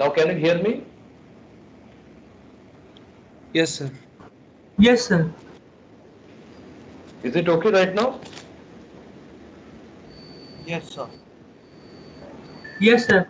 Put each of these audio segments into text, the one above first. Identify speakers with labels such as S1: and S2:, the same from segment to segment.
S1: Now can you hear me?
S2: Yes, sir.
S3: Yes, sir.
S1: Is it okay right now?
S2: Yes, sir.
S3: Yes, sir.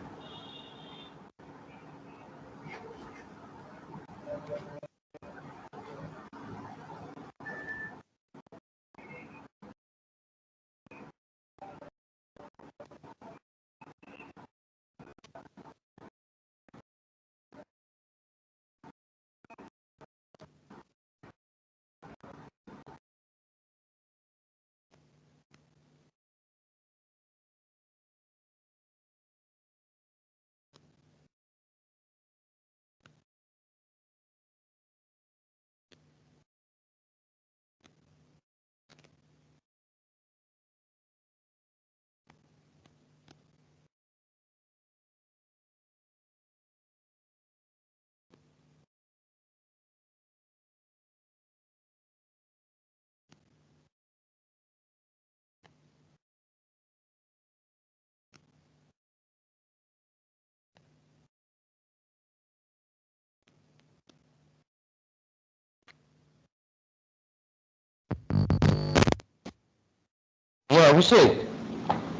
S1: Oh, Abhishek,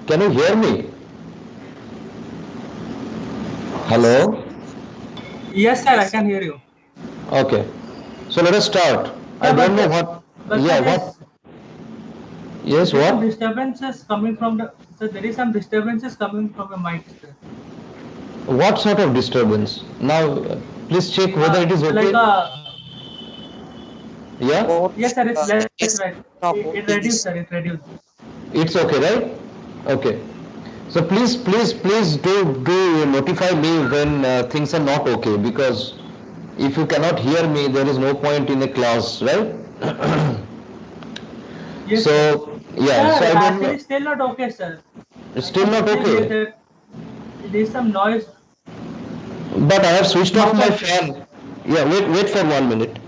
S1: can you hear me? Hello?
S3: Yes, sir. I can hear you.
S1: Okay. So let us start. I
S3: Sir,
S1: don't know what.
S3: but sir,
S1: Yeah, what? Yes,
S3: there's some
S1: what?
S3: disturbances coming from the. So there is some disturbances coming from the mic, sir.
S1: What sort of disturbance? Now, please check whether it is
S3: Like
S1: okay. Yeah,
S3: yes, sir. It's less right. It reduced, sir.
S2: Please.
S3: It reduced.
S1: it's okay, right? Okay. So please do notify me when things are not okay, because if you cannot hear me, there is no point in a class, right?
S3: Yes, sir.
S1: So yeah, so
S3: Sir,
S1: I don't
S3: actually,
S1: know.
S3: still not okay, sir.
S1: It's
S3: I
S1: still
S3: can
S1: not
S3: still hear
S1: okay.
S3: that there is some noise.
S1: But I have switched off my
S3: Muffled.
S1: fan. Yeah, wait for 1 minute.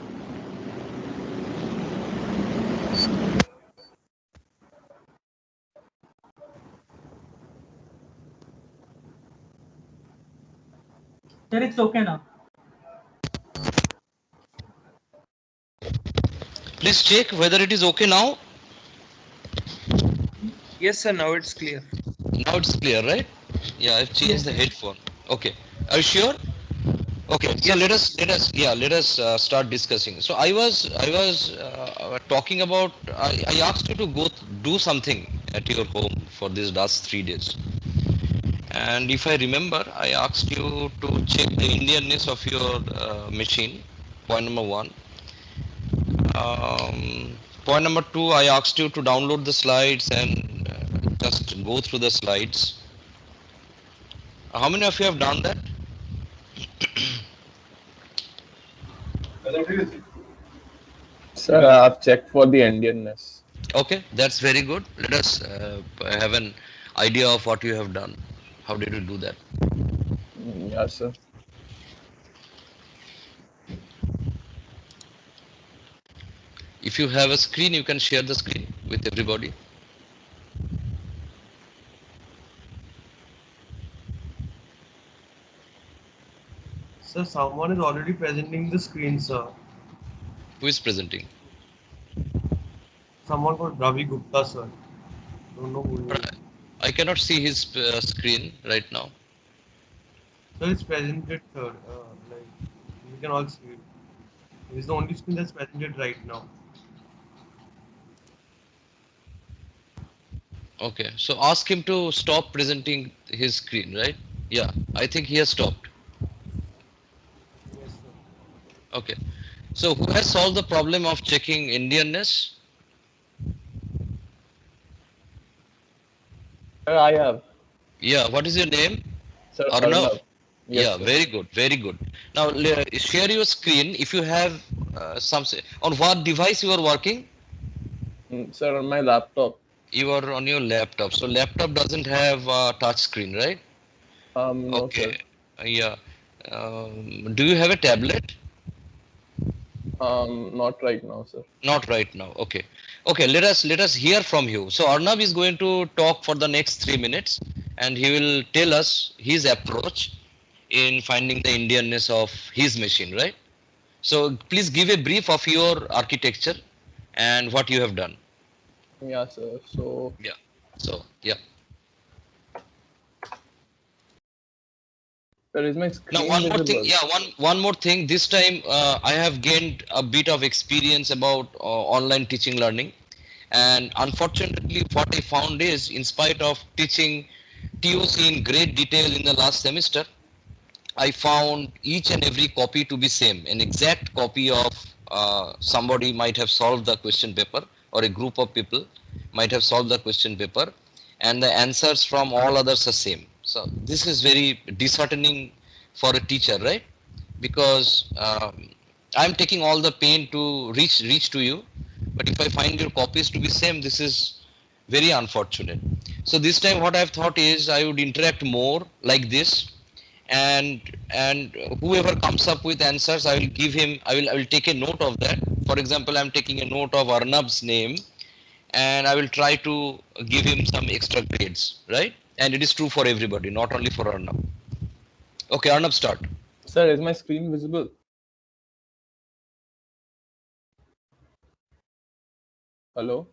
S3: Sir, it's okay now.
S4: Please check whether it is okay now.
S2: Yes, sir. Now it's clear.
S4: Now it's clear, right? Yeah, I've changed
S3: Yes,
S4: the
S3: sir.
S4: headphone. Okay. Are you sure? Okay. So
S2: Yes.
S4: let us start discussing. So I was talking about. I asked you to go do something at your home for these last 3 days. And if I remember, I asked you to check the Indianness of your machine. Point number one. Point number two, I asked you to download the slides and just go through the slides. How many of you have done that?
S5: Sir, I've checked for the Indianness.
S4: Okay, that's very good. Let us have an idea of what you have done. How did you do that?
S5: Yes, sir.
S4: If you have a screen, you can share the screen with everybody.
S2: Sir, someone is already presenting the screen, sir.
S4: Who is presenting?
S2: Someone called Ravi Gupta, sir. Don't know who he is.
S4: I cannot see his screen right now.
S2: Sir, it's presented, sir. Like, we can all see it. It's the only screen that's presented right now.
S4: Okay, so ask him to stop presenting his screen, right? Yeah, I think he has stopped.
S2: Yes, sir.
S4: Okay, so who has solved the problem of checking Indianness?
S5: Sir, I have.
S4: Yeah, what is your name?
S5: Sir,
S4: Arnav?
S5: Arnav. Yes,
S4: Yeah,
S5: sir.
S4: very good, very good. Now share your screen if you have on what device you are working.
S5: Sir, on my laptop.
S4: You are on your laptop. So laptop doesn't have touch screen, right?
S5: No,
S4: Okay.
S5: sir.
S4: Yeah. Do you have a tablet?
S5: Not right now, sir.
S4: Not right now. Okay. Okay. Let us hear from you. So Arnav is going to talk for the next 3 minutes, and he will tell us his approach. in finding the Indianness of his machine, right? So please give a brief of your architecture and what you have done.
S5: Yeah, sir. So,
S4: Yeah. So yeah.
S5: sir, is my
S4: Now
S5: screen
S4: one more thing.
S5: visible?
S4: Yeah, one more thing. This time I have gained a bit of experience about online teaching learning, and unfortunately, what I found is, in spite of teaching TOC in great detail in the last semester, I found each and every copy to be same, an exact copy of somebody might have solved the question paper, or a group of people might have solved the question paper, and the answers from all others are same. So this is very disheartening for a teacher, right? Because I'm taking all the pain to reach to you, but if I find your copies to be same, this is very unfortunate. So this time what I've thought is I would interact more like this, and whoever comes up with answers, I will give him, I will take a note of that. For example, I'm taking a note of Arnab's name, and I will try to give him some extra grades, right? And it is true for everybody, not only for Arnab. Okay, Arnab, start.
S5: Sir, is my screen visible? Hello?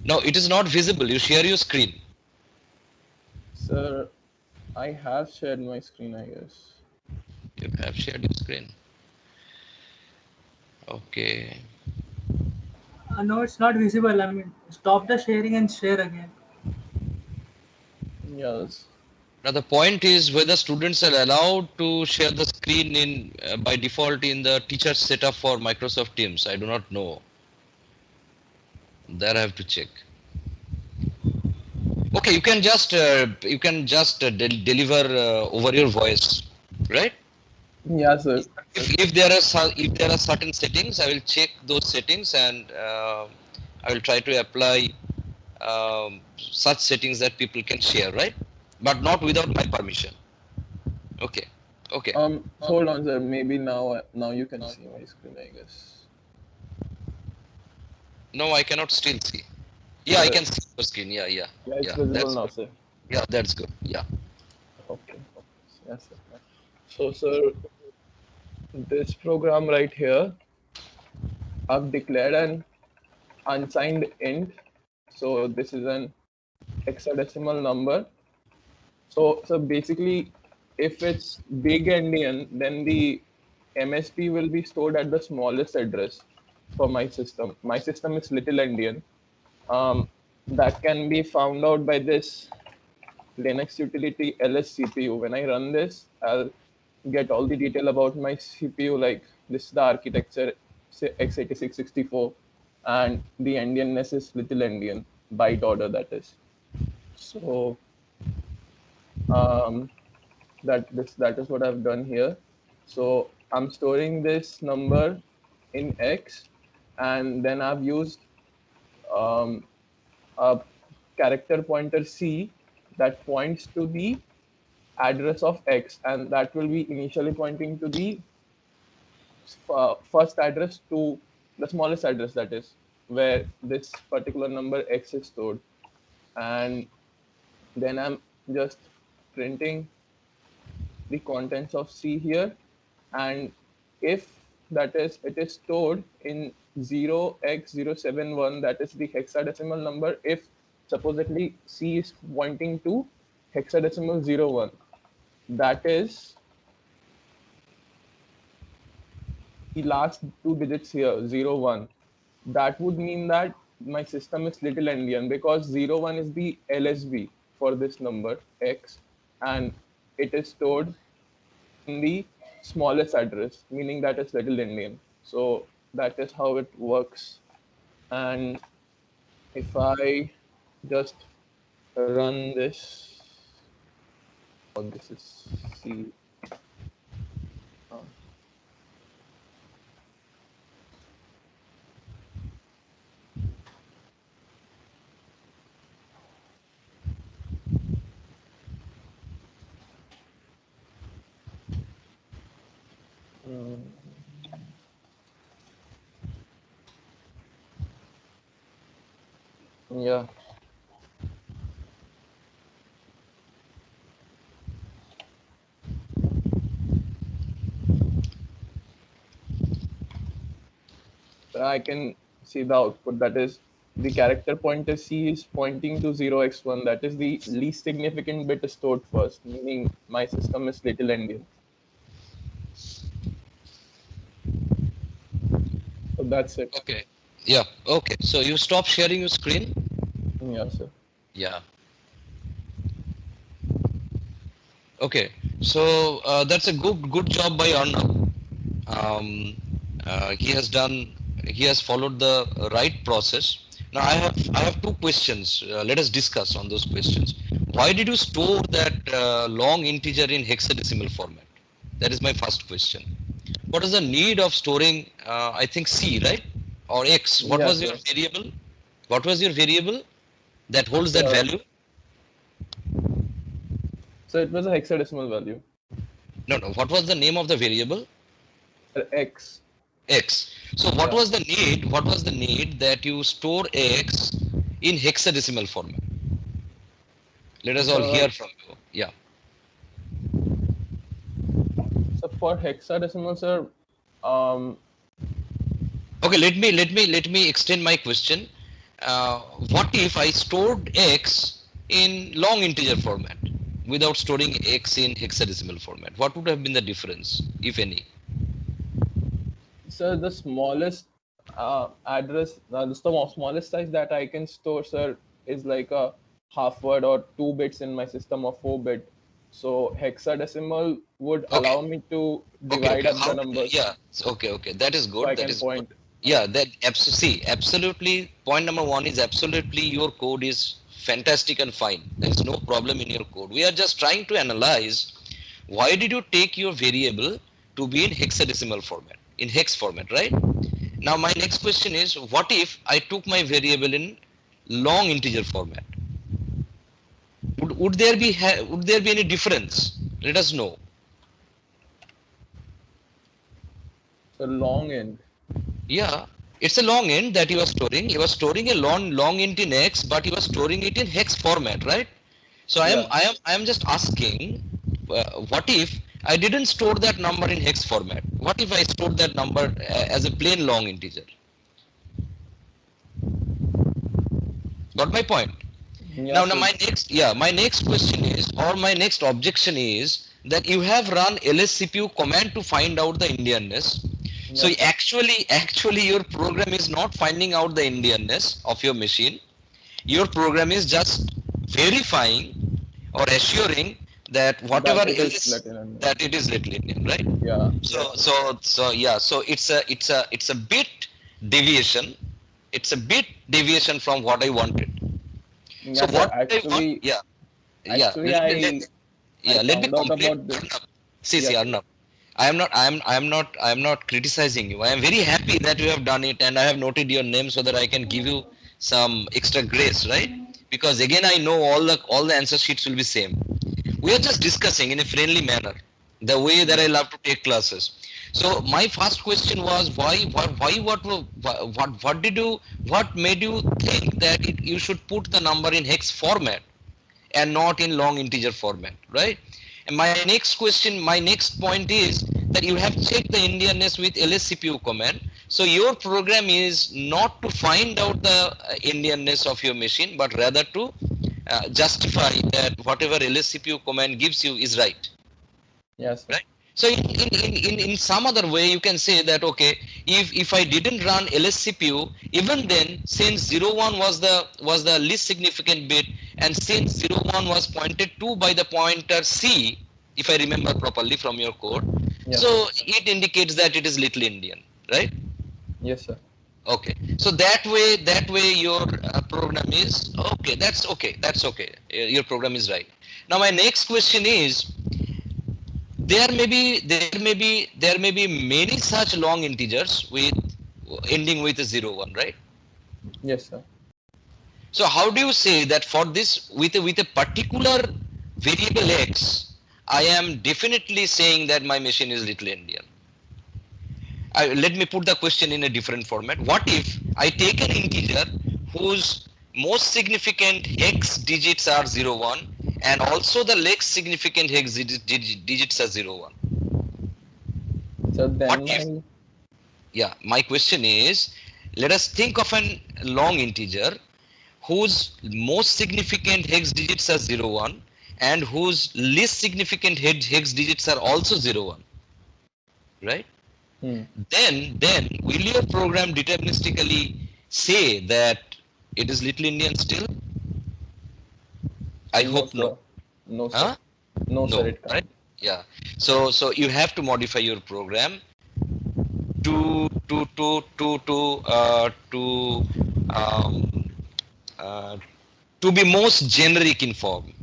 S4: No, it is not visible. You share your screen.
S5: Sir, I have shared my screen, I guess.
S4: You have shared your screen. Okay.
S3: No, it's not visible. I mean, stop the sharing and share again.
S5: Yes.
S4: Now the point is whether students are allowed to share the screen in by default in the teacher setup for Microsoft Teams. I do not know. That I have to check. Okay, you can just deliver over your voice, right?
S5: Yeah, sir.
S4: If there are certain settings, I will check those settings, and I will try to apply such settings that people can share, right? But not without my permission. Okay, okay.
S5: Hold on, sir. Maybe now you can see my screen, I guess.
S4: No, I cannot still see. Yeah, I
S5: Sir,
S4: can see your screen. Yeah, yeah,
S5: yeah, it's
S4: yeah.
S5: visible
S4: That's
S5: now,
S4: good.
S5: sir.
S4: Yeah, that's good. Yeah.
S5: Okay. Yes, sir. So, sir, this program right here, I've declared an unsigned int. So this is an hexadecimal number. So basically, if it's big endian, then the MSP will be stored at the smallest address for my system. My system is little endian. That can be found out by this Linux utility lscpu. When I run this, I'll get all the detail about my CPU, like this is the architecture, say x86-64, and the endianness is little endian, byte order that is. So that is what I've done here. So I'm storing this number in X, and then I've used a character pointer C that points to the address of X, and that will be initially pointing to the first address to the smallest address, that is where this particular number X is stored. And then I'm just printing the contents of C here, and if that is it is stored in 0x071, that is the hexadecimal number. If supposedly C is pointing to hexadecimal 01, that is the last two digits here, 01, that would mean that my system is little endian, because 01 is the LSB for this number X, and it is stored in the smallest address, meaning that it's little endian. So that is how it works. And if I just run this, oh, this is C. Uh, mm, yeah. I can see the output. That is, the character pointer C is pointing to 0x1. That is the least significant bit stored first, meaning my system is little endian. So that's it.
S4: Okay. Yeah. Okay. So you stop sharing your screen.
S5: Yeah, sir.
S4: Yeah. Okay. So that's a good job by Arnav. He has done. He has followed the right process. Now I have two questions. Let us discuss on those questions. Why did you store that long integer in hexadecimal format? That is my first question. What is the need of storing? I think C, right, or X? What
S5: Yeah,
S4: was your
S5: sir.
S4: variable? What was your variable that holds that
S5: So,
S4: value?
S5: so it was a hexadecimal value.
S4: No, no. What was the name of the variable?
S5: X.
S4: X. So what
S5: Yeah.
S4: was the need? What was the need that you store X in hexadecimal format? Let us all hear
S5: So,
S4: from you. Yeah.
S5: so for hexadecimal, sir, um,
S4: Okay. Let me extend my question. What if I stored X in long integer format without storing X in hexadecimal format? What would have been the difference, if any?
S5: so the smallest address, the smallest size that I can store, sir, is like a half word or 2 bits in my system of 4 bit. So hexadecimal would
S4: Okay.
S5: allow me to
S4: Okay.
S5: divide
S4: Okay.
S5: up the numbers,
S4: Yeah. Okay. Okay. That is
S5: so I
S4: good. That
S5: can
S4: is good.
S5: point.
S4: Yeah. See, absolutely. Point number one is absolutely your code is fantastic and fine. There is no problem in your code. We are just trying to analyze why did you take your variable to be in hexadecimal format, in hex format, right? Now, my next question is, what if I took my variable in long integer format? Would there be any difference? Let us know.
S5: So long end.
S4: Yeah, it's a long int that you are storing. You are storing a long int in X, but you are storing it in hex format, right? So
S5: Yeah.
S4: I am just asking, what if I didn't store that number in hex format? What if I stored that number as a plain long integer? Got my point?
S5: Yeah,
S4: Now
S5: so
S4: my next question is, or my next objection is that you have run lscpu command to find out the Indianness. So
S5: yeah, sir.
S4: actually your program is not finding out the Indianness of your machine. Your program is just verifying or assuring that whatever
S5: That it is
S4: else
S5: Latin Indian.
S4: that it is little Indian, right?
S5: Yeah.
S4: So
S5: Yes, sir.
S4: yeah, so it's a bit deviation. It's a bit deviation from what I wanted. So
S5: Yeah, sir.
S4: what I want, yeah, yeah.
S5: Actually, I
S4: Let me
S5: found out
S4: complete.
S5: about this.
S4: Arnab. See,
S5: Yes, sir.
S4: Arnab. I am not criticizing you. I am very happy that you have done it, and I have noted your name so that I can give you some extra grace, right? Because again, I know all the answer sheets will be same. We are just discussing in a friendly manner, the way that I
S5: Yeah.
S4: love to take classes. So my first question was what did you what made you think that you should put the number in hex format and not in long integer format, right? And my next point is that you have checked the Indianness with lscpu command. So your program is not to find out the Indianness of your machine, but rather to justify that whatever lscpu command gives you is right,
S5: Yes, sir.
S4: right? So in some other way you can say that, okay, if I didn't run lscpu, even then, since 01 was the least significant bit, and since 01 was pointed to by the pointer C, if I remember properly from your code,
S5: Yes,
S4: so
S5: sir.
S4: it indicates that it is little Indian, right?
S5: Yes, sir.
S4: Okay, so that way your program is okay. That's okay. Your program is right. Now my next question is, there may be many such long integers with ending with a 01, right?
S5: Yes, sir.
S4: So how do you say that for this with a particular variable X, I am definitely saying that my machine is little Indian? Let me put the question in a different format. What if I take an integer whose most significant hex digits are 01, and also the least significant hex digits are 01?
S5: So
S4: What
S5: then
S4: if,
S5: my
S4: yeah, my question is, let us think of a long integer whose most significant hex digits are 0, 1 and whose least significant hex digits are also 0, 1, right? Then will your program deterministically say that it is Little Indian still? I hope
S5: sir.
S4: no.
S5: No, sir.
S4: Huh?
S5: No, sir, it
S4: right?
S5: can't.
S4: Yeah. So you have to modify your program to um, uh, to be most generic in form.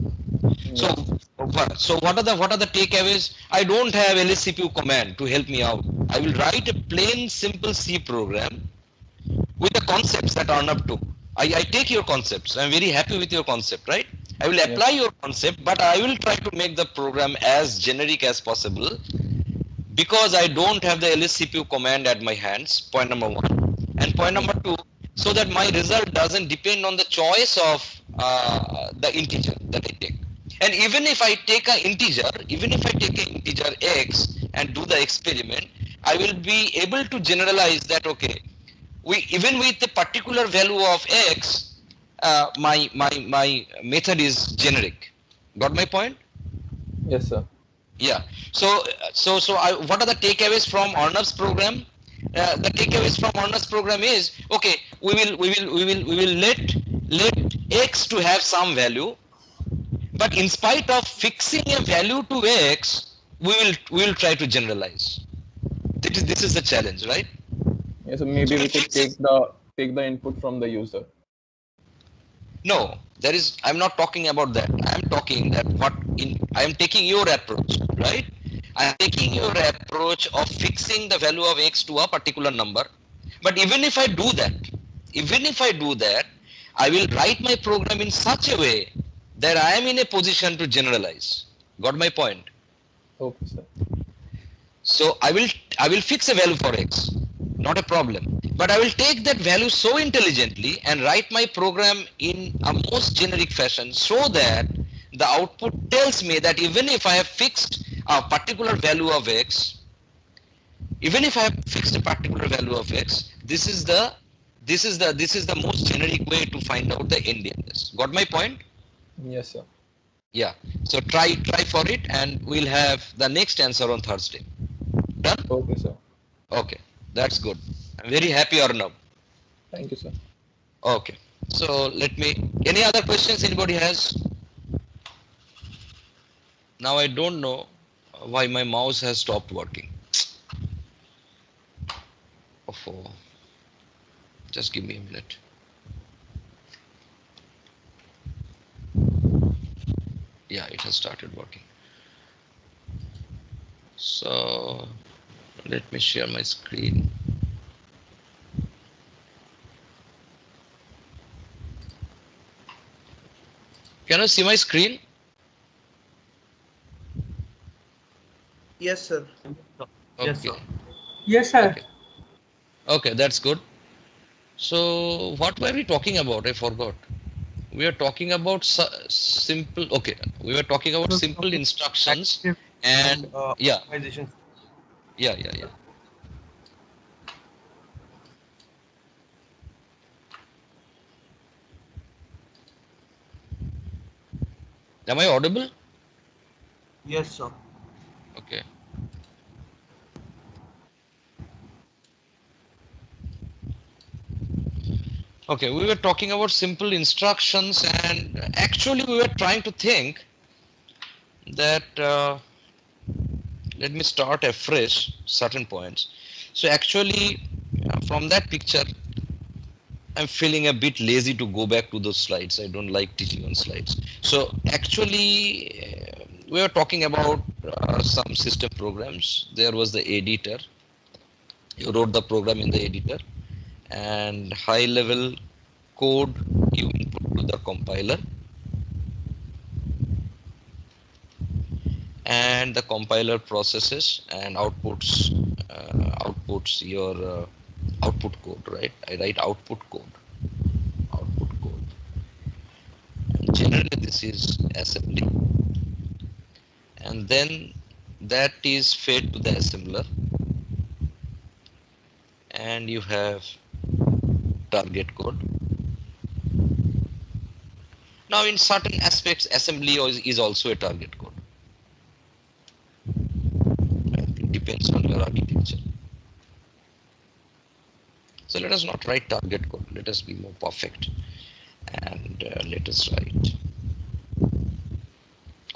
S4: So
S5: Yes.
S4: so what are the takeaways? I don't have lscpu command to help me out. I will write a plain simple C program with the concepts that Arnab took. I take your concepts. I'm very happy with your concept, right? I will apply
S5: Yes.
S4: your concept, but I will try to make the program as generic as possible because I don't have the lscpu command at my hands, point number one. And point number two, so that my result doesn't depend on the choice of the integer that I take. And even if I take an integer, x and do the experiment, I will be able to generalize that, okay, we even with a particular value of x, my method is generic. Got my point?
S5: Yes, sir.
S4: Yeah. What are the takeaways from Arnav's program? The takeaways from Arnav's program is, okay, we will let x to have some value, but in spite of fixing a value to x, we will try to generalize. This is the challenge, right?
S5: Yes, so
S4: So
S5: maybe
S4: we'll
S5: we could
S4: fix it.
S5: take the input from the user.
S4: No, there is. I'm not talking about that. I'm talking that I am taking your approach, right? I am taking your approach of fixing the value of x to a particular number. But even if I do that, I will write my program in such a way that I am in a position to generalize. Got my point?
S5: Okay, sir.
S4: So I will fix a value for x, not a problem. But I will take that value so intelligently and write my program in a most generic fashion so that the output tells me that even if I have fixed a particular value of x, this is the most generic way to find out the Indianness. Got my point?
S5: Yes, sir.
S4: Yeah. So try for it, and we'll have the next answer on Thursday. Done?
S5: Okay, sir.
S4: Okay, that's good. I'm very happy, Arnab.
S5: Thank you, sir.
S4: Okay, so any other questions anybody has? Now I don't know why my mouse has stopped working. Oh, just give me a minute. Yeah, it has started working. So let me share my screen. Can you see my screen?
S2: Yes, sir.
S3: Yes,
S4: Okay.
S3: sir. Yes, sir.
S4: Okay. Okay, that's good. So what were we talking about? I forgot. We are talking about simple. Okay, we were talking about simple instructions and yeah,
S2: Optimization.
S4: yeah. Am I audible?
S2: Yes, sir.
S4: Okay. Okay, we were talking about simple instructions, and actually we were trying to think that let me start afresh certain points. So actually, from that picture, I'm feeling a bit lazy to go back to those slides. I don't like teaching on slides. So actually, we were talking about some system programs. There was the editor. You wrote the program in the editor, and high level code you input to the compiler, and the compiler processes and outputs your output code, right? I write output code. And generally this is assembly, and then that is fed to the assembler, and you have target code. Now in certain aspects, assembly is also a target code. It depends on your architecture. So let us not write target code. Let us be more perfect. And let us write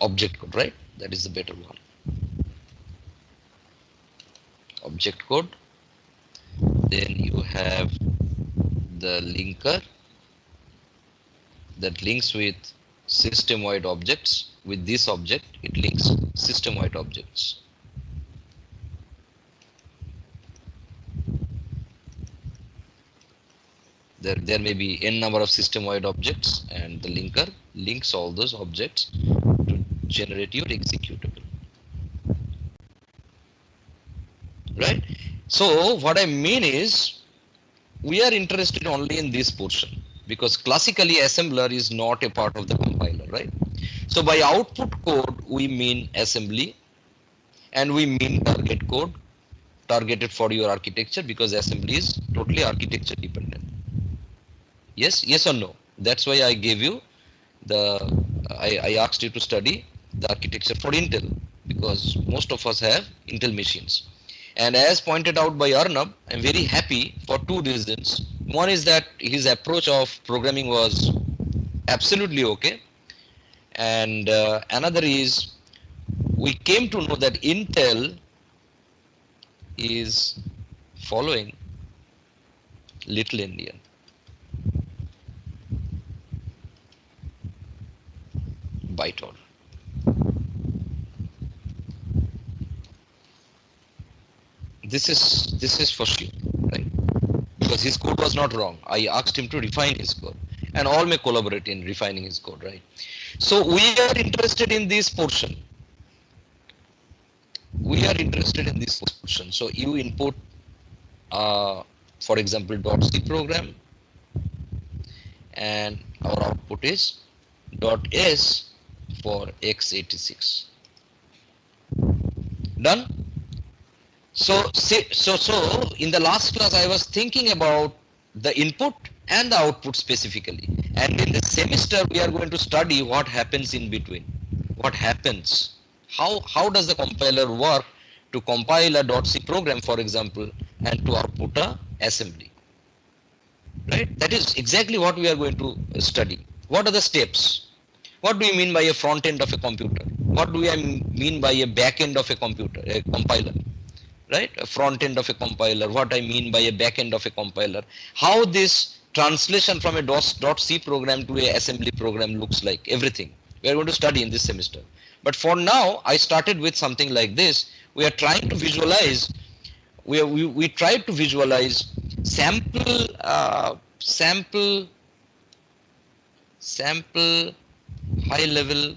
S4: object code, right? That is the better one. Object code. Then you have the linker that links with system-wide objects. With this object, it links system-wide objects. There may be n number of system-wide objects, and the linker links all those objects to generate your executable. Right? So what I mean is, we are interested only in this portion because classically assembler is not a part of the compiler, right? So by output code, we mean assembly and we mean target code, targeted for your architecture, because assembly is totally architecture dependent. Yes or no? That's why I gave you I asked you to study the architecture for Intel, because most of us have Intel machines. And as pointed out by Arnab, I'm very happy for two reasons. One is that his approach of programming was absolutely okay. And another is, we came to know that Intel is following Little Indian. Byte order. This is for sure, right? Because his code was not wrong. I asked him to refine his code, and all may collaborate in refining his code, right? So we are interested in this portion. We are interested in this portion. So you input, for example, .c program, and our output is .s for x86. Done? So in the last class, I was thinking about the input and the output specifically. And in the semester, we are going to study what happens in between. What happens? How does the compiler work to compile a .c program, for example, and to output a assembly? Right? That is exactly what we are going to study. What are the steps? What do you mean by a front end of a computer? What do I mean by a back end of a computer, a compiler? Right? A front end of a compiler, what I mean by a back end of a compiler, how this translation from a .c program to a assembly program looks like, everything. We are going to study in this semester. But for now, I started with something like this. We are trying to visualize, we tried to visualize sample high level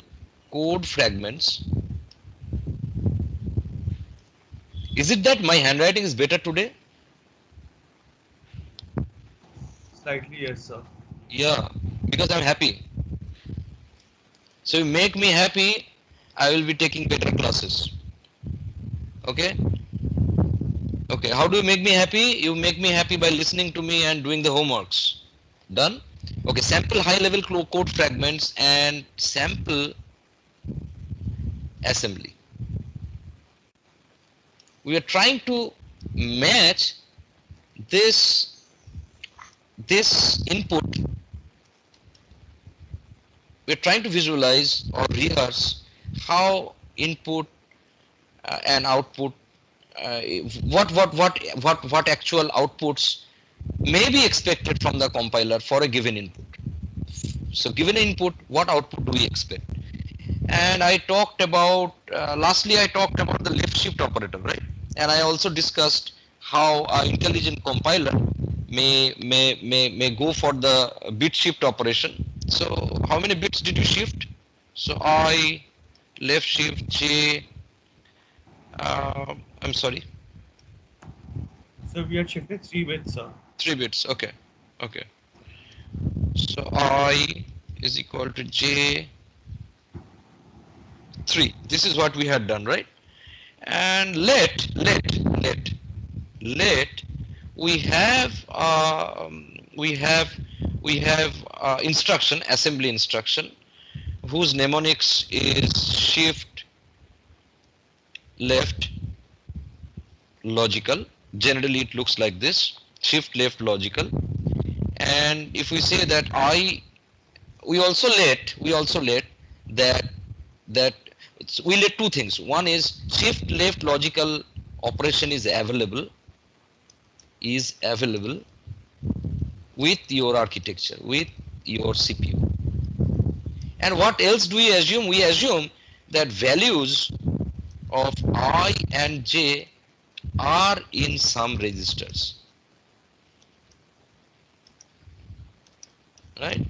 S4: code fragments. Is it that my handwriting is better today?
S2: Slightly, yes, sir.
S4: Yeah, because I'm happy. So you make me happy, I will be taking better classes. Okay? Okay, how do you make me happy? You make me happy by listening to me and doing the homeworks. Done? Okay, sample high level code fragments and sample assembly. We are trying to match this input. We're trying to visualize or rehearse how input and output, what actual outputs may be expected from the compiler for a given input. So given input, what output do we expect? And I talked about, lastly I talked about the left shift operator, right? And I also discussed how an intelligent compiler may go for the bit shift operation. So how many bits did you shift? So I left shift J, I'm sorry.
S2: So we had shifted 3 bits, sir.
S4: 3 bits, okay. Okay. So I is equal to J 3. This is what we had done, right? And let we we have instruction, assembly instruction, whose mnemonics is shift left logical. Generally it looks like this, shift left logical. And if we say that we also let that we let two things. One is shift left logical operation is available with your architecture, with your CPU. And what else do we assume? We assume that values of I and J are in some registers, right?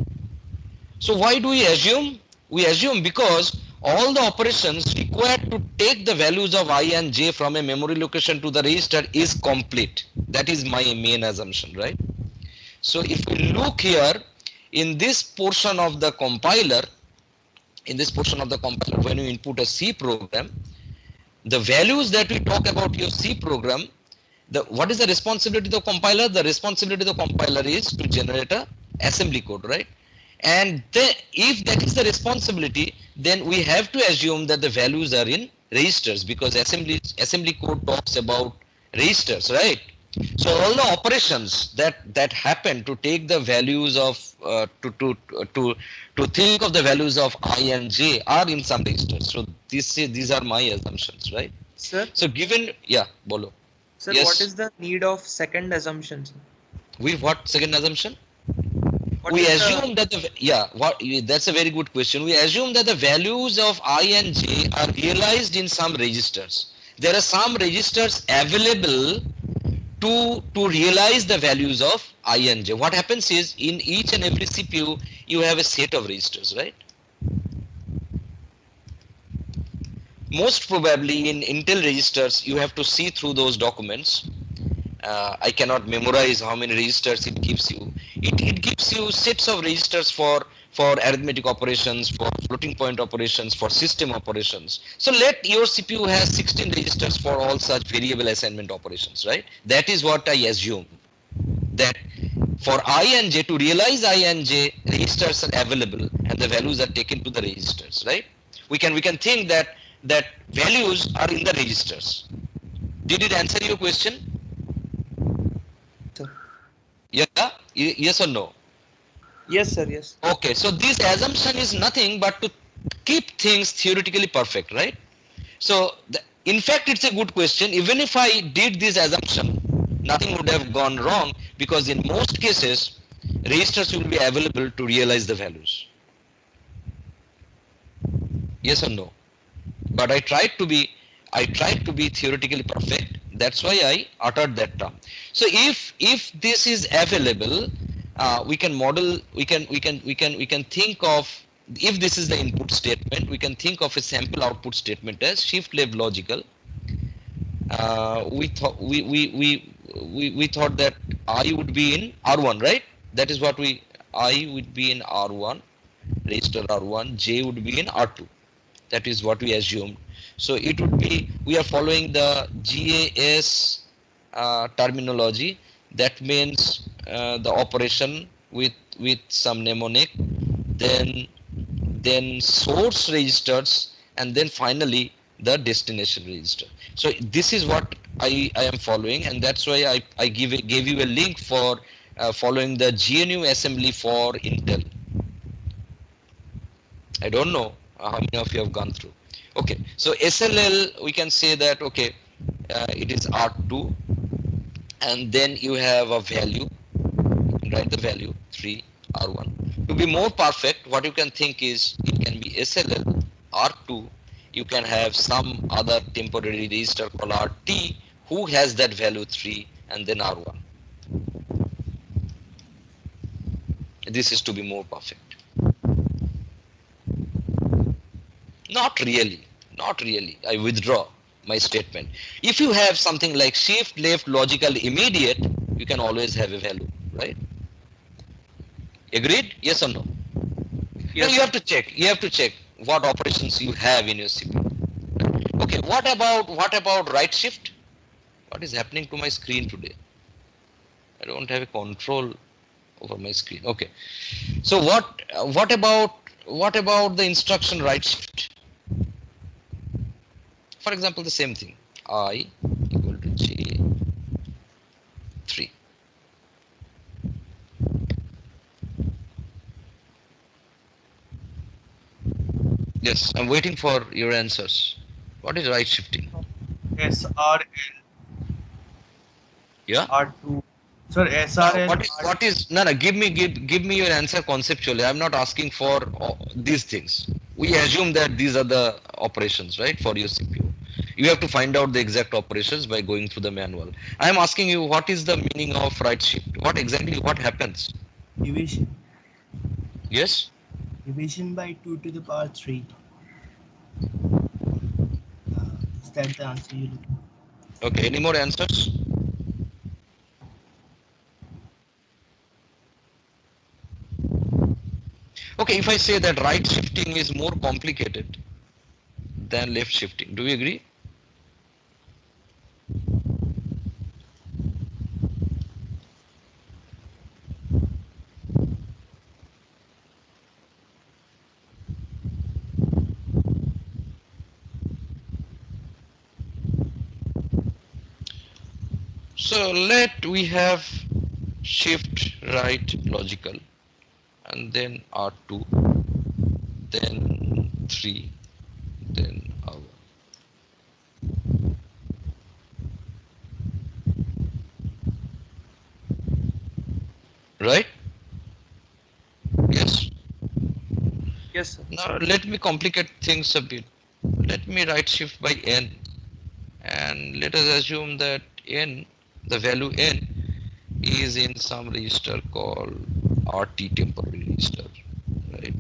S4: So why do we assume? We assume because all the operations required to take the values of I and J from a memory location to the register is complete. That is my main assumption, right? So if we look here in this portion of the compiler, when you input a C program, the values that we talk about your C program, what is the responsibility of the compiler? The responsibility of the compiler is to generate a assembly code, right? And if that is the responsibility, then we have to assume that the values are in registers, because assembly code talks about registers, right? So all the operations that happen to take the values of to think of the values of I and J are in some registers. So these are my assumptions, right?
S6: Sir,
S4: So given, yeah, bolo.
S6: sir,
S4: Yes.
S6: what is the need of second assumption, sir?
S4: With what second assumption?
S6: What
S4: We
S6: is
S4: assume that that's a very good question. We assume that the values of I and J are realized in some registers. There are some registers available to realize the values of I and J. What happens is in each and every CPU you have a set of registers, right? Most probably in Intel registers you have to see through those documents. I cannot memorize how many registers it gives you. It gives you sets of registers for arithmetic operations, for floating point operations, for system operations. So let your CPU has 16 registers for all such variable assignment operations, right? That is what I assume. That for I and J, to realize I and J, registers are available and the values are taken to the registers, right? We can think that values are in the registers. Did it answer your question?
S6: Sir.
S4: Yeah? Yes or no?
S6: Yes, sir. Yes.
S4: Okay, so this assumption is nothing but to keep things theoretically perfect, right? So, in fact, it's a good question. Even if I did this assumption, nothing would have gone wrong, because in most cases, registers will be available to realize the values. Yes or no? But I tried to be theoretically perfect. That's why I uttered that term. So if this is available, we can model. We can think of, if this is the input statement, we can think of a sample output statement as shift left logical. We thought that I would be in R1, right? That is what I would be in R1, register R1, J would be in R2. That is what we assumed. So it would be, we are following the GAS terminology. That means the operation with some mnemonic, then source registers, and then finally the destination register. So this is what I am following, and that's why I gave you a link for following the GNU assembly for Intel. I don't know how many of you have gone through. Okay, so SLL, we can say that, okay, it is R2, and then you have a value, you can write the value 3 R1. To be more perfect, what you can think is, it can be SLL R2, you can have some other temporary register called RT who has that value 3, and then R1. This is to be more perfect. Not really. I withdraw my statement. If you have something like shift left logical immediate, you can always have a value, right? Agreed? Yes or no?
S6: Yes.
S4: Now you have to check. You have to check what operations you have in your CPU. Okay. What about right shift? What is happening to my screen today? I don't have a control over my screen. Okay. So what about the instruction right shift? For example, the same thing. I equal to J 3. Yes, I'm waiting for your answers. What is right shifting?
S2: SRL
S4: Yeah.
S2: R2. Sir,
S4: No,
S2: SRL
S4: what is no, no, give me your answer conceptually. I'm not asking for these things. We assume that these are the operations, right, for your CPU. You have to find out the exact operations by going through the manual. I'm asking you what is the meaning of right shift? What happens?
S7: Division.
S4: Yes?
S7: Division by 2 to the power 3. Is that the answer you're looking for?
S4: Okay, any more answers? Okay, if I say that right shifting is more complicated than left shifting, do you agree? So let we have shift right logical and then R2, then 3, then R1. Right? Yes.
S6: Yes, sir.
S4: Now let me complicate things a bit. Let me right shift by n and let us assume that n, the value n is in some register called RT temporary register, right?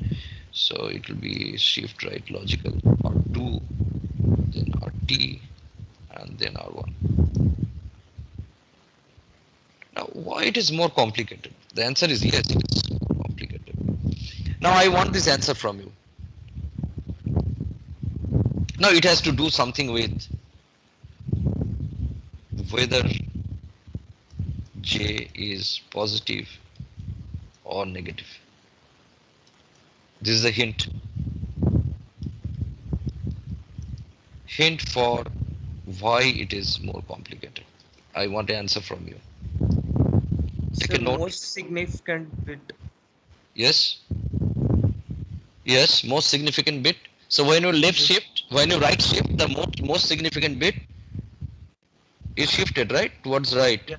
S4: So it will be shift right logical R2, then RT, and then R1. Now, why it is more complicated? The answer is yes, it is more complicated. Now, I want this answer from you. Now, it has to do something with whether J is positive or negative. This is a hint. Hint for why it is more complicated. I want an answer from you. Take
S6: Sir,
S4: a note.
S6: most significant bit.
S4: Yes? Yes, most significant bit. So when you left shift, when you right shift, the most significant bit is shifted, right? Towards right.
S2: Yeah.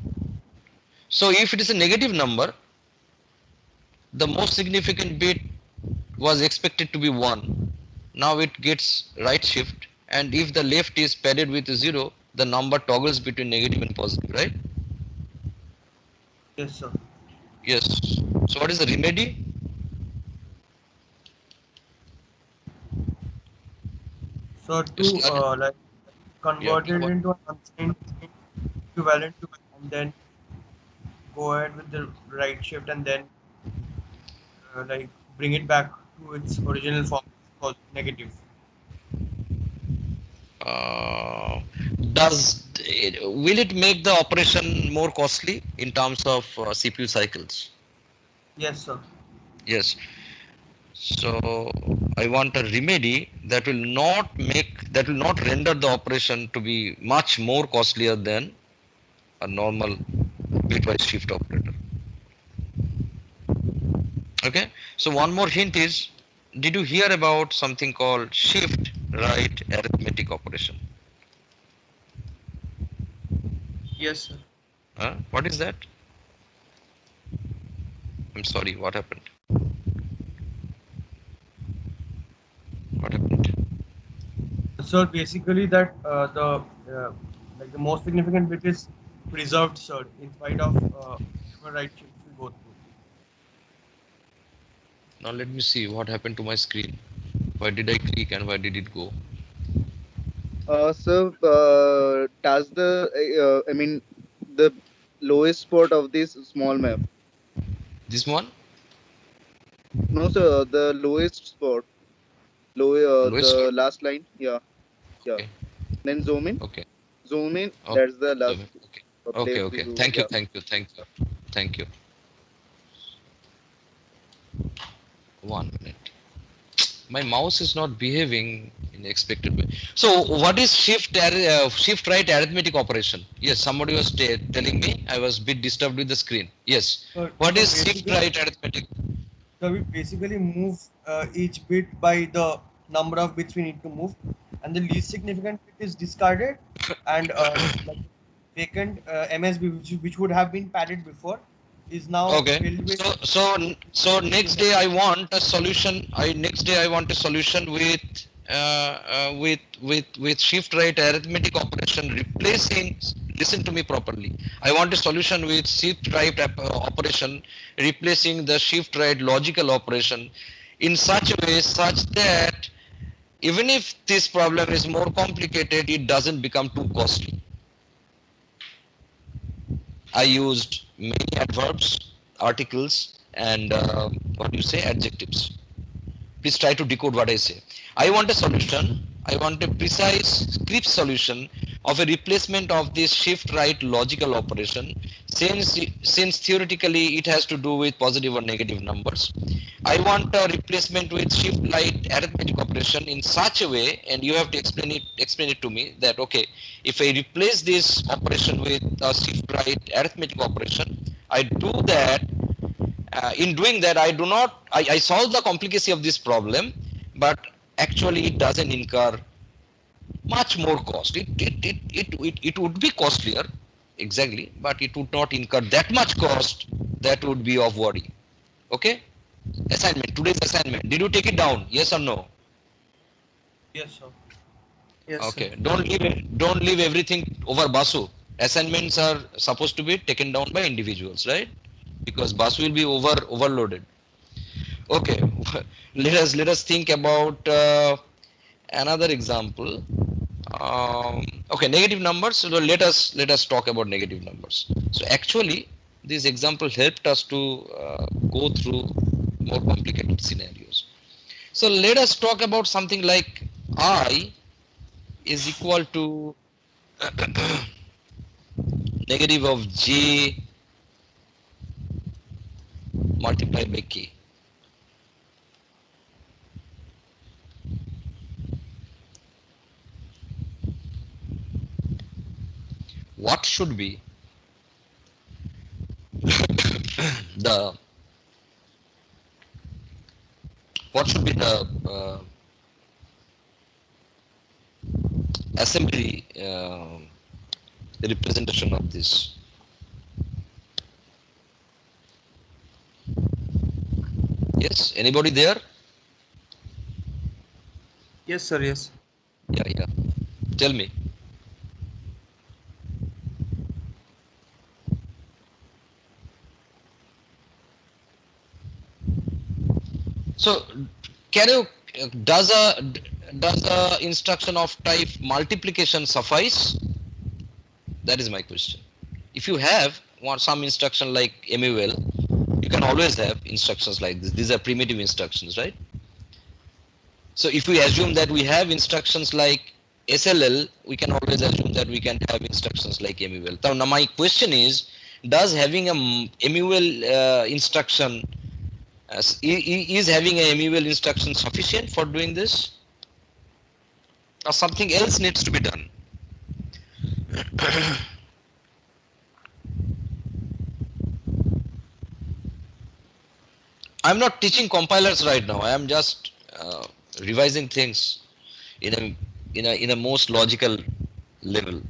S4: So if it is a negative number, the most significant bit was expected to be 1. Now it gets right shift, and if the left is padded with 0, the number toggles between negative and positive, right?
S2: Yes, sir.
S4: Yes. So what is the remedy?
S2: So
S4: You
S2: to
S4: start,
S2: like
S4: yeah,
S2: convert
S4: do
S2: it
S4: what?
S2: into an unsigned equivalent to, and then go ahead with the right shift and then like bring it back to its original form, called negative.
S4: Uh, will it make the operation more costly in terms of CPU cycles?
S2: Yes, sir.
S4: Yes. So I want a remedy that will not render the operation to be much more costlier than a normal bitwise shift operator. Okay. So one more hint is, did you hear about something called shift right arithmetic operation?
S6: Yes, sir.
S4: What is that? I'm sorry, what happened? What happened?
S2: So basically, that the like the most significant bit is preserved, sir, in spite of whatever right shifts we go through.
S4: Now let me see what happened to my screen. Why did I click and why did it go?
S8: So, does I mean, the lowest spot of this small map?
S4: This one?
S8: No, sir, the lowest spot,
S4: Lowest
S8: the
S4: one?
S8: last line. Yeah, yeah.
S4: Okay.
S8: Then zoom in,
S4: Okay.
S8: zoom in.
S4: Okay.
S8: That's the
S4: So,
S8: last
S4: okay. Okay.
S8: place to
S4: Okay.
S8: zoom.
S4: Thank you.
S8: Yeah.
S4: Thank you. Thank you. Thank you. 1 minute. My mouse is not behaving in expected way. So what is shift right arithmetic operation? Yes, somebody was telling me. I was a bit disturbed with the screen. Yes. What
S2: So
S4: is shift
S2: basically,
S4: right arithmetic?
S2: so we basically move each bit by the number of bits we need to move, and the least significant bit is discarded, and like vacant MSB, which would have been padded before, is now
S4: Okay.
S2: filled with.
S4: So next day I want a solution. Next day I want a solution with shift right arithmetic operation replacing. Listen to me properly. I want a solution with shift right operation replacing the shift right logical operation in such a way such that even if this problem is more complicated, it doesn't become too costly. I used many adverbs, articles, and what do you say, adjectives. Please try to decode what I say. I want a solution. I want a precise script solution of a replacement of this shift right logical operation since theoretically it has to do with positive or negative numbers. I want a replacement with shift right arithmetic operation in such a way, and you have to explain it to me that okay, if I replace this operation with a shift right arithmetic operation, I do that in doing that, I solve the complicacy of this problem, but actually it doesn't incur much more cost. It would be costlier, exactly, but it would not incur that much cost that would be of worry. Okay? Assignment, today's assignment. Did you take it down? Yes or no?
S2: Yes, sir.
S6: Yes, sir.
S4: Okay. Don't leave everything over Basu. Assignments are supposed to be taken down by individuals, right? Because Basu will be overloaded. Okay, let us think about another example. Okay, negative numbers. So let us talk about negative numbers. So actually, this example helped us to go through more complicated scenarios. So let us talk about something like I is equal to negative of j multiplied by k. What should be the what should be the assembly representation of this? Yes, anybody there?
S6: Yes, sir. Yes.
S4: Yeah. Tell me. So, can you does a instruction of type multiplication suffice? That is my question. If you have some instruction like MUL, you can always have instructions like this. These are primitive instructions, right? So if we assume that we have instructions like SLL, we can always assume that we can have instructions like MUL. Now my question is, does having a MUL instruction is having a MUL instruction sufficient for doing this, or something else needs to be done? I'm not teaching compilers right now. I am just revising things in a most logical level.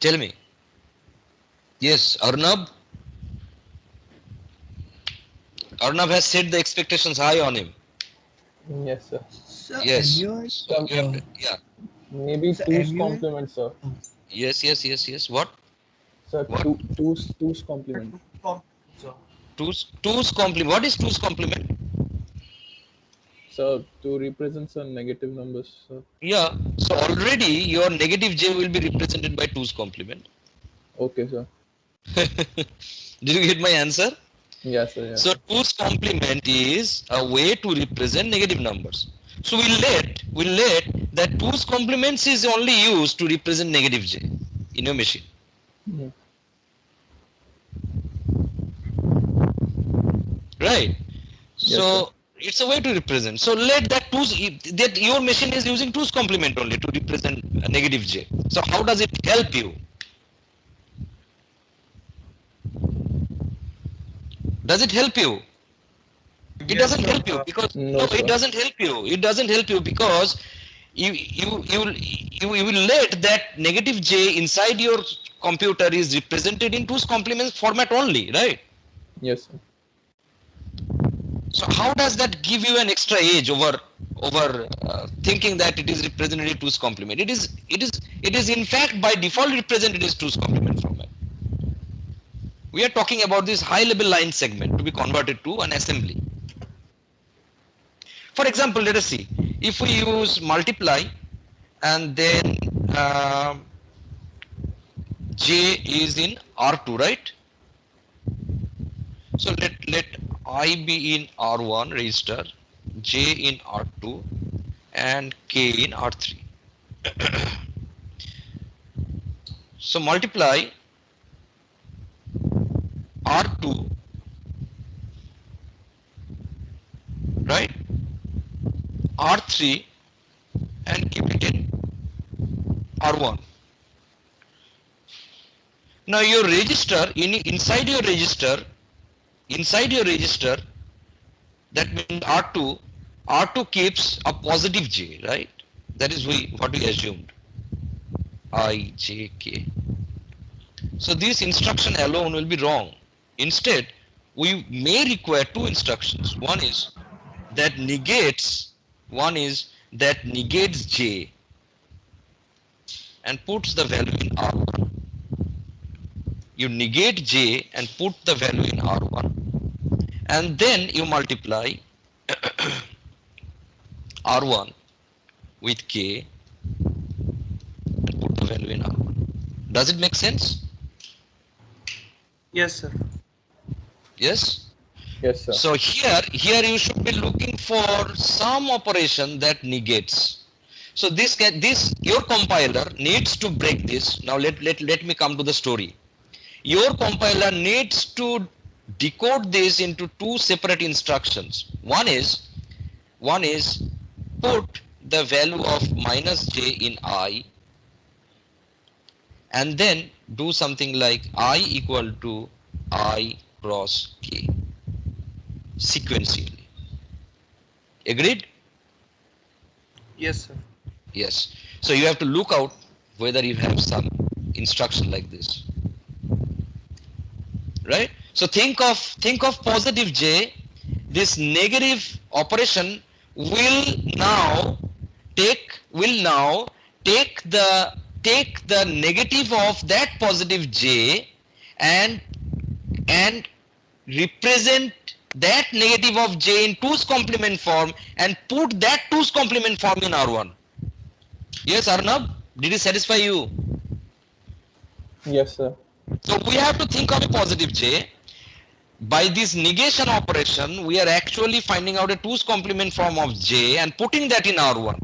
S4: Tell me. Yes, Arnab. Arnab has set the expectations high on him.
S5: Yes, sir.
S7: So
S4: Yes.
S7: MUL,
S4: So you have to, yeah.
S5: Maybe
S7: so
S5: two's
S7: MUL,
S5: complement, sir.
S4: Yes. What?
S5: Sir,
S4: What?
S5: two's complement.
S2: So
S4: Two's complement. What is two's complement?
S5: Sir, two represents a negative numbers, sir.
S4: Yeah. So already your negative j will be represented by two's complement.
S5: Okay, sir.
S4: Did you get my answer?
S5: Yes, sir. Yes,
S4: So
S5: sir.
S4: two's complement is a way to represent negative numbers. So we'll let that two's complements is only used to represent negative j in your machine.
S5: Mhm.
S4: right?
S5: Yes,
S4: So it's a way to represent. So let that that your machine is using 2's complement only to represent a negative j. So how does it help you? Does it help you? It
S2: Yes,
S4: doesn't
S2: sir.
S4: help you because
S5: No,
S4: no,
S5: sir.
S4: it doesn't help you. It doesn't help you because you will let that negative j inside your computer is represented in 2's complement format only, right?
S5: Yes, sir.
S4: So how does that give you an extra edge over thinking that it is represented in 2's complement? It is in fact by default represented as 2's complement format. We are talking about this high level line segment to be converted to an assembly. For example, let us see if we use multiply and then j is in R2, right? So let I be in R1 register, j in R2 and k in R3. So multiply R2, right, R3 and keep it in R1. Now your register inside your register, that means R2 keeps a positive j, right? That is what we assumed, I, j, k. So this instruction alone will be wrong. Instead, we may require two instructions. One is that negates j and puts the value in R1. You negate j and put the value in R1, and then you multiply R1 with k and put the value in R1. Does it make sense?
S6: Yes, sir.
S4: Yes?
S5: Yes, sir.
S4: So here you should be looking for some operation that negates. So this your compiler needs to break this. Now let me come to the story. Your compiler needs to decode this into two separate instructions. One is put the value of minus j in I and then do something like I equal to I cross k sequentially. Agreed?
S6: Yes, sir.
S4: Yes. So you have to look out whether you have some instruction like this. Right? So think of positive j. This negative operation will now take the negative of that positive j and and represent that negative of j in 2's complement form and put that 2's complement form in R1. Yes, Arnab, did it satisfy you?
S5: Yes, sir.
S4: So we have to think of a positive j. By this negation operation, we are actually finding out a 2's complement form of j and putting that in R1.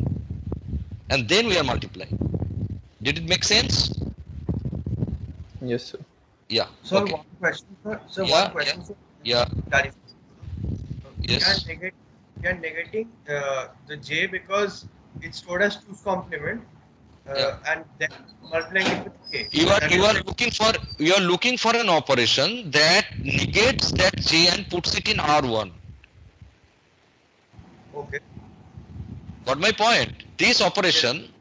S4: And then we are multiplying. Did it make sense?
S5: Yes, sir.
S4: Yeah.
S2: Sir,
S4: Okay.
S2: one question, sir. Sir,
S4: Yeah,
S2: one question, sir.
S4: Yeah.
S2: Clarify.
S4: Yes.
S2: We are negating the j because it's stored as 2's complement,
S4: Yeah.
S2: and then multiplying it with k.
S4: You
S2: That is like,
S4: are looking for an operation that negates that j and puts it in R1.
S2: okay.
S4: Got my point? This
S2: Yes.
S4: operation,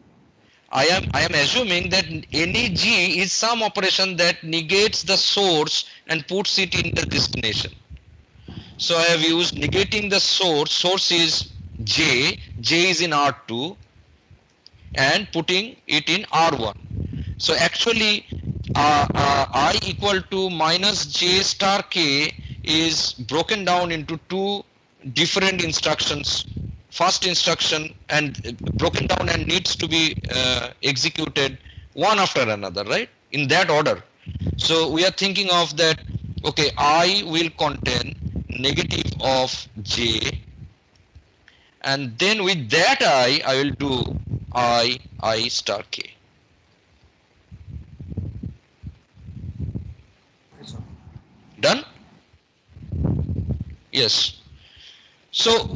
S4: I am assuming that any g is some operation that negates the source and puts it in the destination. So I have used negating the source is j is in R2 and putting it in R1. So actually I equal to minus j star k is broken down into two different instructions. First instruction and broken down and needs to be executed one after another, right? In that order. So we are thinking of that, okay, I will contain negative of j and then with that I will do I star k.
S2: Okay, sir.
S4: Done? Yes. So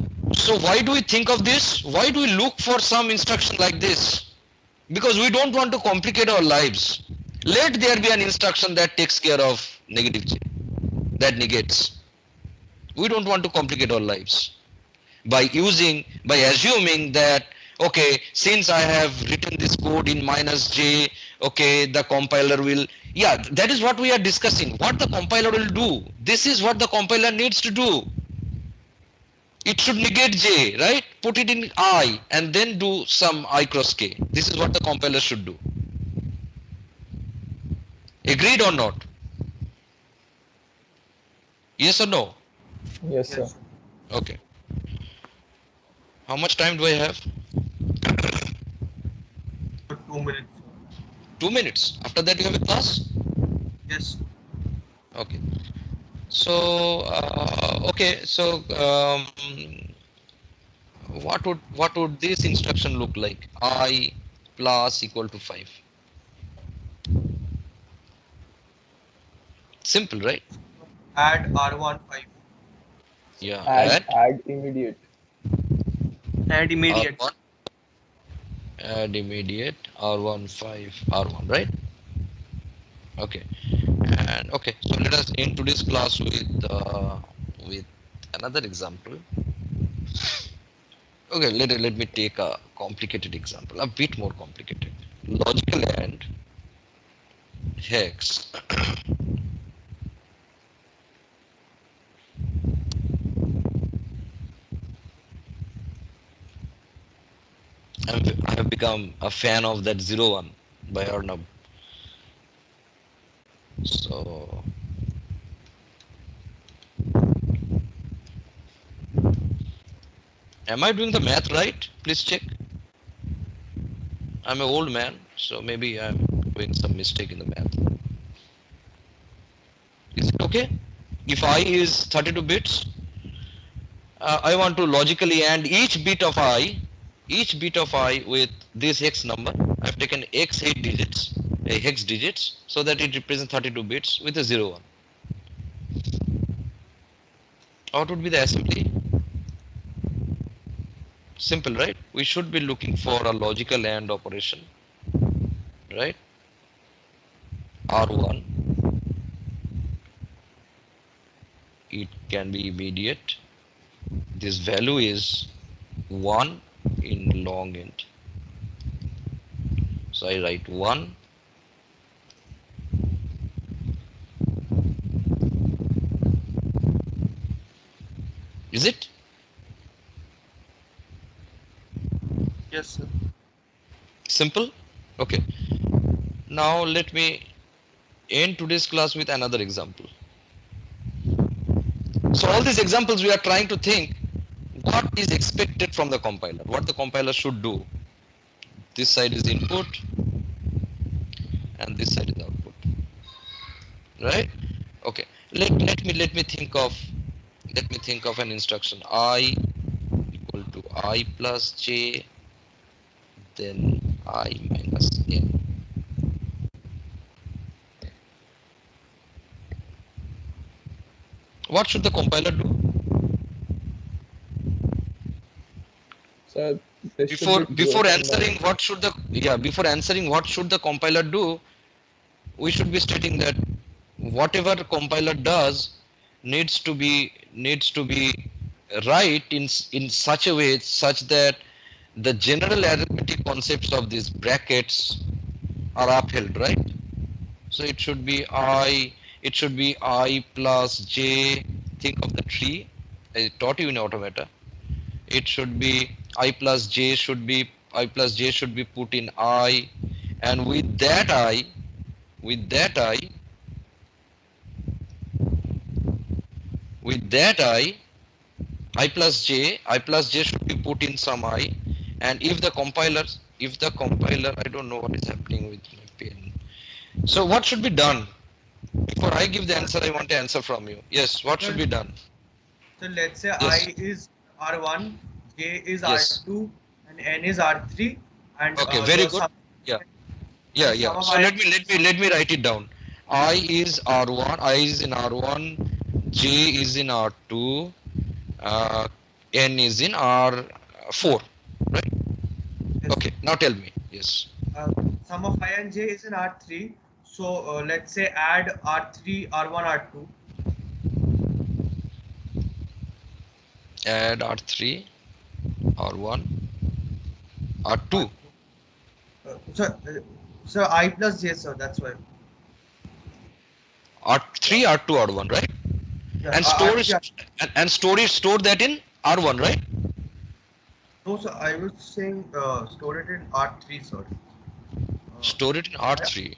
S4: why do we think of this? Why do we look for some instruction like this? Because we don't want to complicate our lives. Let there be an instruction that takes care of negative j, that negates. We don't want to complicate our lives by assuming that, okay, since I have written this code in minus j, okay, the compiler will, yeah, that is what we are discussing. What the compiler will do. This is what the compiler needs to do. It should negate j, right? Put it in I and then do some I cross k. This is what the compiler should do. Agreed or not? Yes or no?
S5: Yes, sir.
S2: Yes.
S4: Okay. How much time do I have?
S2: For 2 minutes.
S4: 2 minutes. After that you have a class?
S2: Yes.
S4: Okay. So okay. So what would this instruction look like? I plus equal to 5. Simple, right?
S2: Add R1 5.
S4: Yeah.
S5: Add immediate.
S6: Add immediate.
S4: R1 add immediate R1 5 R1, right? Okay. And okay. So let us end today's class with another example. Okay. Let me take a complicated example, a bit more complicated. Logical and hex. I have become a fan of that 01 by Arnab. So am I doing the math right? Please check. I'm an old man, so maybe I'm doing some mistake in the math. Is it okay? If I is 32 bits, I want to logically AND each bit of I with this hex number. I've taken x 8 digits, hex digits, so that it represents 32 bits with a 01. What would be the assembly? Simple, right? We should be looking for a logical AND operation, right? R1, it can be immediate. This value is 1 in long int. So I write 1. Is it?
S6: Yes, sir.
S4: Simple? Okay. Now let me end today's class with another example. So all these examples we are trying to think what is expected from the compiler, what the compiler should do. This side is input and this side is output. Right? Okay. Let me think of an instruction. I equal to I plus j, then I minus n. What should the compiler do?
S5: So this should be
S4: Before
S5: true
S4: answering what should the compiler do, we should be stating that whatever compiler does needs to be right in such a way such that the general arithmetic concepts of these brackets are upheld, right? So it should be I plus j. Think of the tree. I taught you in automata. It should be I plus j should be put in I, and with that I with that I plus j should be put in some I, and if the compiler I don't know what is happening with my pen. So what should be done? Before I give the answer, I want to answer from you. Yes, what should be done?
S2: So let's say
S4: Yes.
S2: I is R1, J is
S4: Yes.
S2: R2, and N is R3, and
S4: Okay, very
S2: the
S4: good.
S2: sum
S4: Yeah,
S2: sum
S4: yeah.
S2: of
S4: So
S2: I.
S4: let me write it down. I is R1, I is in R1, J is in R2, n is in R4, right?
S2: Yes.
S4: Okay, now tell me. Yes.
S2: Sum of I and j is in R3. So let's say add R3, R1, R2.
S4: Add R3, R1, R2.
S2: So I plus j, sir. That's why.
S4: R3, R2, R1, right?
S2: Yeah,
S4: And store that in R1, right?
S2: no, sir. I was saying store it in R3, sir.
S4: Store it in R3.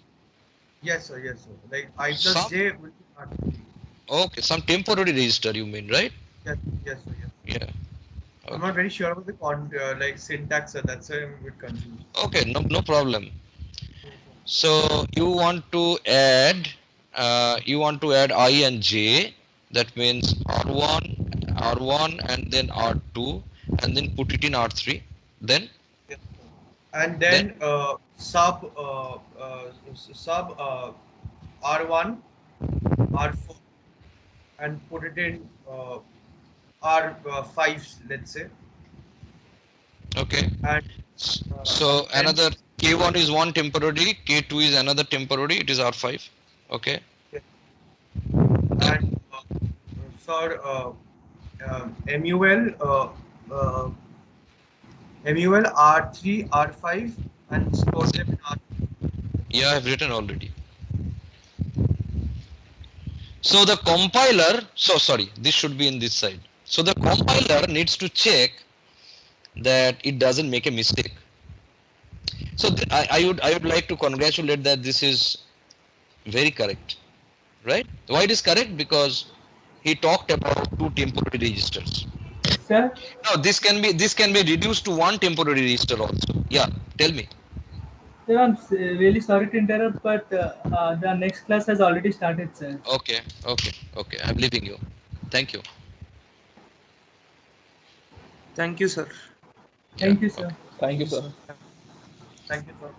S2: Yes, sir. Yes, sir. Like I plus
S4: Some
S2: j will be R3.
S4: Okay, some temporary register you mean, right?
S2: Yes, yes, sir. Yes.
S4: Yeah.
S2: I'm
S4: Okay.
S2: not very sure about the like syntax, sir. That's why I'm a bit confused.
S4: Okay, no problem.
S2: Yes, sir.
S4: So you want to add I and j, that means R1 and then R2 and then put it in R3. Then
S2: Yes, sir. And
S4: then
S2: then sub R1, R4, and put it in R5, let's say,
S4: okay.
S2: and
S4: So
S2: then
S4: another K1 is one temporary, K2 is another temporary, it is R5. Okay.
S2: and
S4: Then
S2: sir, MUL uh, MUL R3, R5, and store them in R.
S4: yeah, I've written already. So the compiler, so sorry, this should be in this side. So the compiler needs to check that it doesn't make a mistake. So I would like to congratulate that this is very correct, right? Why it is correct? Because he talked about two temporary registers.
S3: Sir,
S4: Now this can be reduced to one temporary register also. Yeah, tell me.
S3: sir, I'm really sorry to interrupt, but the next class has already started, sir.
S4: Okay. I'm leaving you. Thank you.
S6: Thank you, sir.
S4: Yeah.
S3: Thank you,
S4: Okay.
S3: sir.
S5: Thank you, sir.
S2: Thank you, sir.